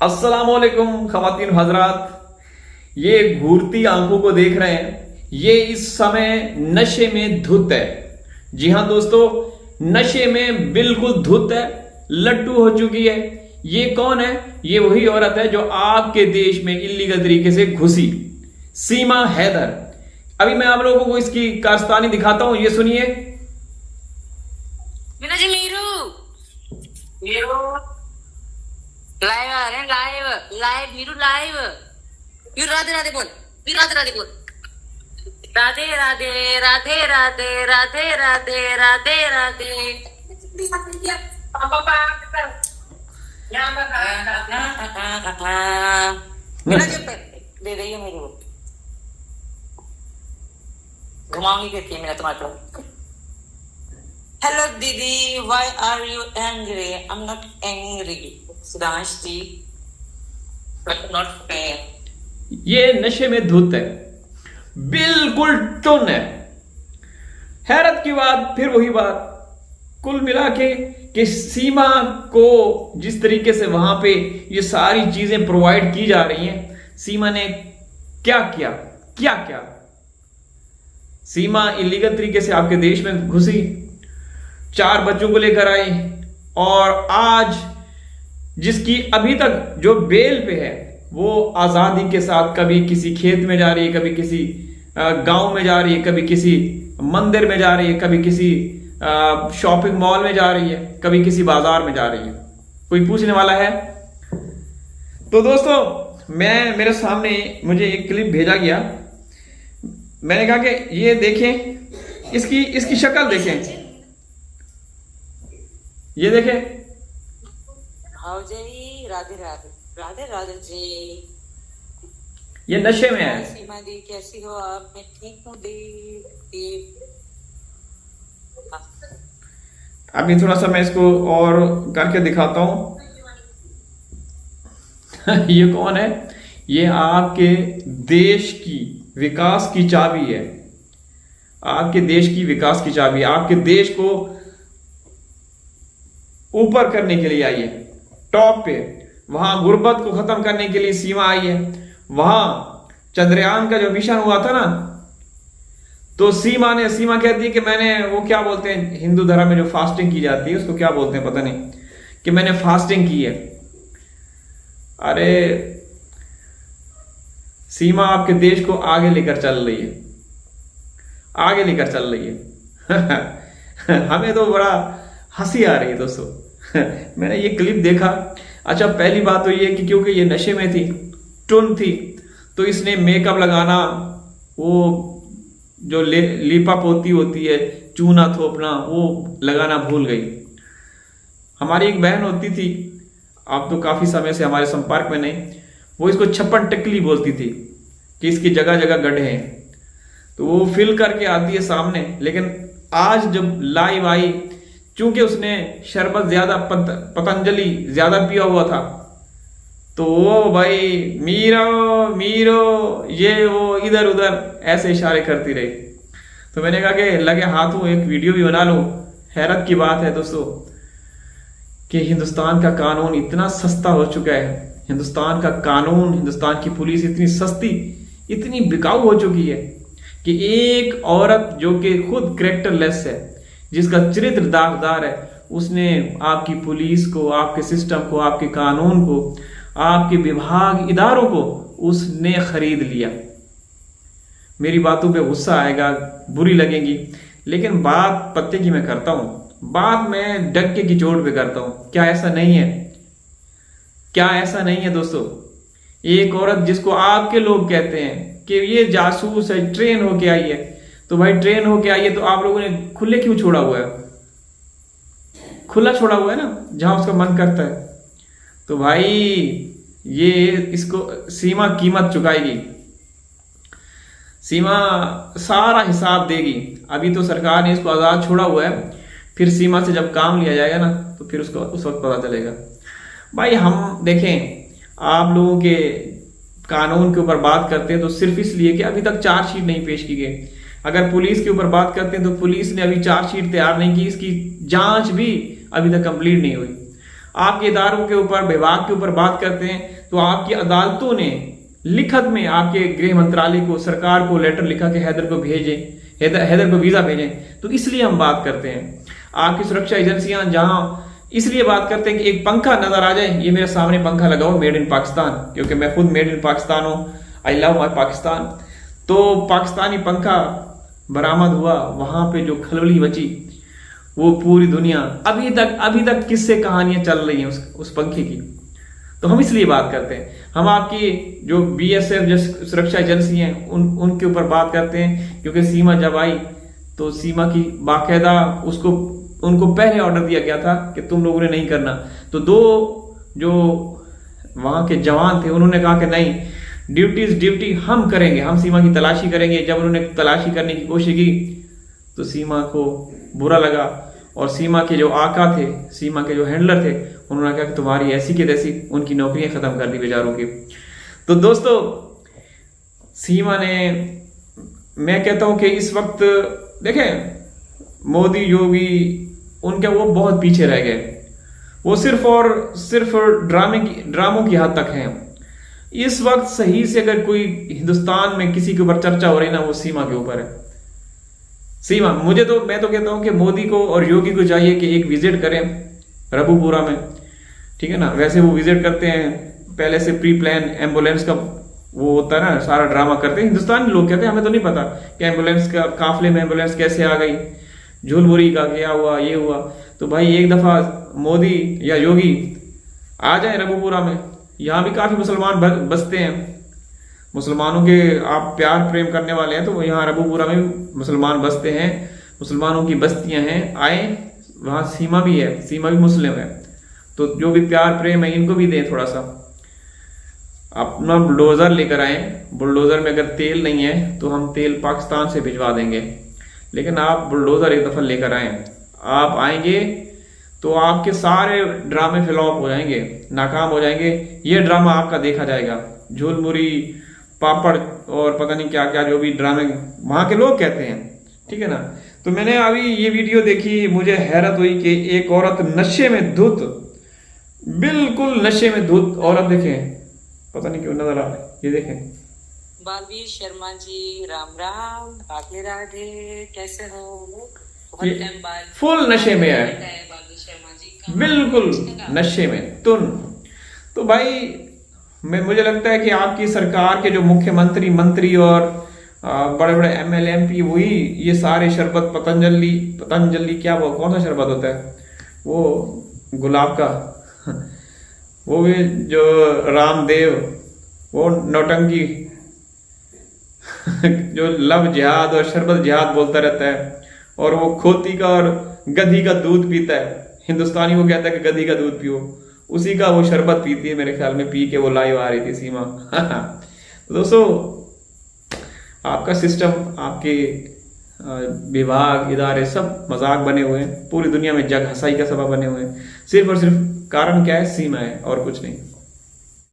अस्सलामुअलैकुम खवातीन हजरात, ये घूरती आंखों को देख रहे हैं, ये इस समय नशे में धुत है। जी हां दोस्तों, नशे में बिल्कुल धुत है, लट्टू हो चुकी है। ये कौन है? ये वही औरत है जो आपके देश में इल्लीगल तरीके से घुसी, सीमा हैदर। अभी मैं आप लोगों को इसकी कारस्तानी दिखाता हूं, ये सुनिए। मीना जी, मीरू लाइव आ रहे हैं, लाइव मीरू लाइव। मीरू राधे राधे बोल, मीरू राधे राधे बोल। राधे राधे राधे राधे राधे राधे राधे राधे। मीना जी दे रही है मेरे को, घुमाऊंगी कहती है मीना तुम्हारे को। Hello, Didi. Why are you angry? I'm not angry, Sudhanshu, but not fair. ये नशे में धुत है, बिल्कुल टुन है। हैरत की बात, फिर वही बात, कुल मिला के कि सीमा को जिस तरीके से वहां पे ये सारी चीजें प्रोवाइड की जा रही हैं, सीमा ने क्या किया, क्या क्या। सीमा इलीगल तरीके से आपके देश में घुसी, 4 बच्चों को लेकर आई, और आज जिसकी अभी तक जो बेल पे है वो आजादी के साथ कभी किसी खेत में जा रही है, कभी किसी गांव में जा रही है, कभी किसी मंदिर में जा रही है, कभी किसी शॉपिंग मॉल में जा रही है, कभी किसी बाजार में जा रही है। कोई पूछने वाला है? तो दोस्तों, मेरे सामने मुझे एक क्लिप भेजा गया। मैंने कहा कि ये देखें, इसकी शक्ल देखें, ये देखे। हाँ जी, राधे राधे राधे राधे जी। ये नशे में है। सीमा दी, कैसी हो आप? मैं ठीक हूँ दी। अभी थोड़ा सा मैं इसको और करके दिखाता हूं। ये कौन है? ये आपके देश की विकास की चाबी है, आपके देश की विकास की चाबी, आपके देश को ऊपर करने के लिए आई है, टॉप पे। वहां गुर्बत को खत्म करने के लिए सीमा आई है। वहां चंद्रयान का जो मिशन हुआ था ना, तो सीमा कहती है कि मैंने, वो क्या बोलते हैं हिंदू धर्म में जो फास्टिंग की जाती है उसको क्या बोलते हैं पता नहीं, कि मैंने फास्टिंग की है। अरे सीमा आपके देश को आगे लेकर चल रही है, आगे लेकर चल रही है। हमें तो बड़ा हंसी आ रही है दोस्तों। मैंने ये क्लिप देखा। अच्छा, पहली बात तो ये कि क्योंकि ये नशे में थी, टुन थी, तो इसने मेकअप लगाना, वो जो लिपा पोती होती है, चूना थोपना, वो लगाना भूल गई। हमारी एक बहन होती थी, आप तो काफी समय से हमारे संपर्क में नहीं, वो इसको छप्पन टकली बोलती थी कि इसकी जगह जगह गड्ढे हैं, तो वो फिल करके आती है सामने। लेकिन आज जब लाइव आई, चूंकि उसने शरबत ज्यादा, पतंजलि ज्यादा पिया हुआ था, तो वो भाई मीरो मीरो, ये वो इधर उधर ऐसे इशारे करती रही। तो मैंने कहा कि लगे हाथों एक वीडियो भी बना लो। हैरत की बात है दोस्तों कि हिंदुस्तान का कानून इतना सस्ता हो चुका है, हिंदुस्तान का कानून, हिंदुस्तान की पुलिस इतनी सस्ती, इतनी बिकाऊ हो चुकी है कि एक औरत जो कि खुद कैरेक्टरलेस है, जिसका चरित्र दागदार है, उसने आपकी पुलिस को, आपके सिस्टम को, आपके कानून को, आपके विभाग इदारों को उसने खरीद लिया। मेरी बातों पे गुस्सा आएगा, बुरी लगेगी, लेकिन बात पत्ते की मैं करता हूं, बात मैं डक्के की चोट पे करता हूं। क्या ऐसा नहीं है? क्या ऐसा नहीं है दोस्तों? एक औरत जिसको आपके लोग कहते हैं कि ये जासूस है, ट्रेन होके आई है, तो भाई ट्रेन होके आई है तो आप लोगों ने खुले क्यों छोड़ा हुआ है? खुला छोड़ा हुआ है ना, जहां उसका मन करता है। तो भाई ये इसको सीमा कीमत चुकाएगी, सीमा सारा हिसाब देगी। अभी तो सरकार ने इसको आजाद छोड़ा हुआ है, फिर सीमा से जब काम लिया जाएगा ना, तो फिर उसको उस वक्त पता चलेगा। भाई हम देखें, आप लोगों के कानून के ऊपर बात करते हैं तो सिर्फ इसलिए कि अभी तक चार्जशीट नहीं पेश की गई। अगर पुलिस के ऊपर बात करते हैं तो पुलिस ने अभी चार्जशीट तैयार नहीं की, इसकी जांच भी अभी तक कंप्लीट नहीं हुई। आपके इदारों के ऊपर, विभाग के ऊपर बात करते हैं तो आपकी अदालतों ने लिखत में आपके गृह मंत्रालय को, सरकार को लेटर लिखा कि हैदर को भेजें, हैदर को वीजा भेजें। तो इसलिए हम बात करते हैं। आपकी सुरक्षा एजेंसियां जहां इसलिए बात करते हैं कि एक पंखा नजर आ जाए, ये मेरे सामने पंखा लगाओ मेड इन पाकिस्तान, क्योंकि मैं खुद मेड इन पाकिस्तान हूं, आई लव माई पाकिस्तान। तो पाकिस्तानी पंखा बरामद हुआ, वहां पे जो खलबली मची वो पूरी दुनिया अभी तक किस्से कहानियां चल रही हैं उस पंखे की। तो हम इसलिए बात करते हैं। हम आपकी जो BSF जो सुरक्षा एजेंसी हैं उनके ऊपर बात करते हैं, क्योंकि सीमा जब आई तो सीमा की बाकायदा उनको पहले ऑर्डर दिया गया था कि तुम लोगों ने नहीं करना। तो 2 जो वहां के जवान थे उन्होंने कहा कि नहीं, ड्यूटी हम करेंगे, हम सीमा की तलाशी करेंगे। जब उन्होंने तलाशी करने की कोशिश की तो सीमा को बुरा लगा, और सीमा के जो आका थे, सीमा के जो हैंडलर थे, उन्होंने कहा कि तुम्हारी ऐसी की तैसी, उनकी नौकरियां खत्म कर दी बेचारों की। तो दोस्तों, सीमा ने, मैं कहता हूं कि इस वक्त देखें मोदी, योगी, उनके वो बहुत पीछे रह गए। वो सिर्फ और सिर्फ ड्रामों की हद तक हैं। इस वक्त सही से अगर कोई हिंदुस्तान में किसी के ऊपर चर्चा हो रही ना, वो सीमा के ऊपर है। सीमा, मैं तो कहता हूं कि मोदी को और योगी को चाहिए कि एक विजिट करें रबुपुरा में, ठीक है ना। वैसे वो विजिट करते हैं, पहले से प्री प्लान एम्बुलेंस का वो होता है ना, सारा ड्रामा करते हैं। हिंदुस्तानी लोग कहते हैं हमें तो नहीं पता कि एम्बुलेंस का काफिले में एम्बुलेंस कैसे आ गई, झूलमुरी का क्या हुआ, ये हुआ। तो भाई एक दफा मोदी या योगी आ जाए रबुपुरा में, यहाँ भी काफी मुसलमान बसते हैं। मुसलमानों के आप प्यार प्रेम करने वाले हैं तो यहाँ रबुपुरा में मुसलमान बसते हैं, मुसलमानों की बस्तियां हैं, आए, वहां सीमा भी है, सीमा भी मुस्लिम है। तो जो भी प्यार प्रेम है इनको भी दें थोड़ा सा। अपना बुलडोजर लेकर आए, बुलडोजर में अगर तेल नहीं है तो हम तेल पाकिस्तान से भिजवा देंगे, लेकिन आप बुलडोजर एक दफा लेकर आए। आप आएंगे तो आपके सारे ड्रामे फ्लॉप हो जाएंगे, नाकाम हो जाएंगे। ये ड्रामा आपका देखा जाएगा, झूलमुरी, पापड़ और पता नहीं क्या क्या जो भी ड्रामे वहां के लोग कहते हैं, ठीक है ना। तो मैंने अभी ये वीडियो देखी, मुझे हैरत हुई कि एक औरत नशे में धुत, बिल्कुल नशे में धुत औरत, देखें, पता नहीं क्यों नजर आ रहा है, ये देखें। बालवीर शर्मा जी, राम राम, राधे राधे, कैसे हो? बहुत ये टाइम बाद फुल नशे में है, बालवीर शर्मा जी, बिल्कुल नशे में तुन। तो भाई मुझे लगता है कि आपकी सरकार के जो मुख्यमंत्री, मंत्री और बड़े बड़े MLA MP, वही ये सारे शरबत, पतंजलि क्या, वो कौन सा शरबत होता है, वो गुलाब का वो भी जो रामदेव, वो नौटंकी जो लव जिहाद और शरबत जिहाद बोलता रहता है, और वो खोती का और गधी का दूध पीता है। हिंदुस्तानी वो कहता है कि गधी का दूध पियो, उसी का वो शरबत पीती है मेरे ख्याल में, पी के वो लाइव आ रही थी सीमा। तो दोस्तों, आपका सिस्टम, आपके विभाग, इदारे सब मजाक बने हुए हैं, पूरी दुनिया में जग हंसाई का सबब बने हुए हैं। सिर्फ और सिर्फ कारण क्या है? सीमा है, और कुछ नहीं।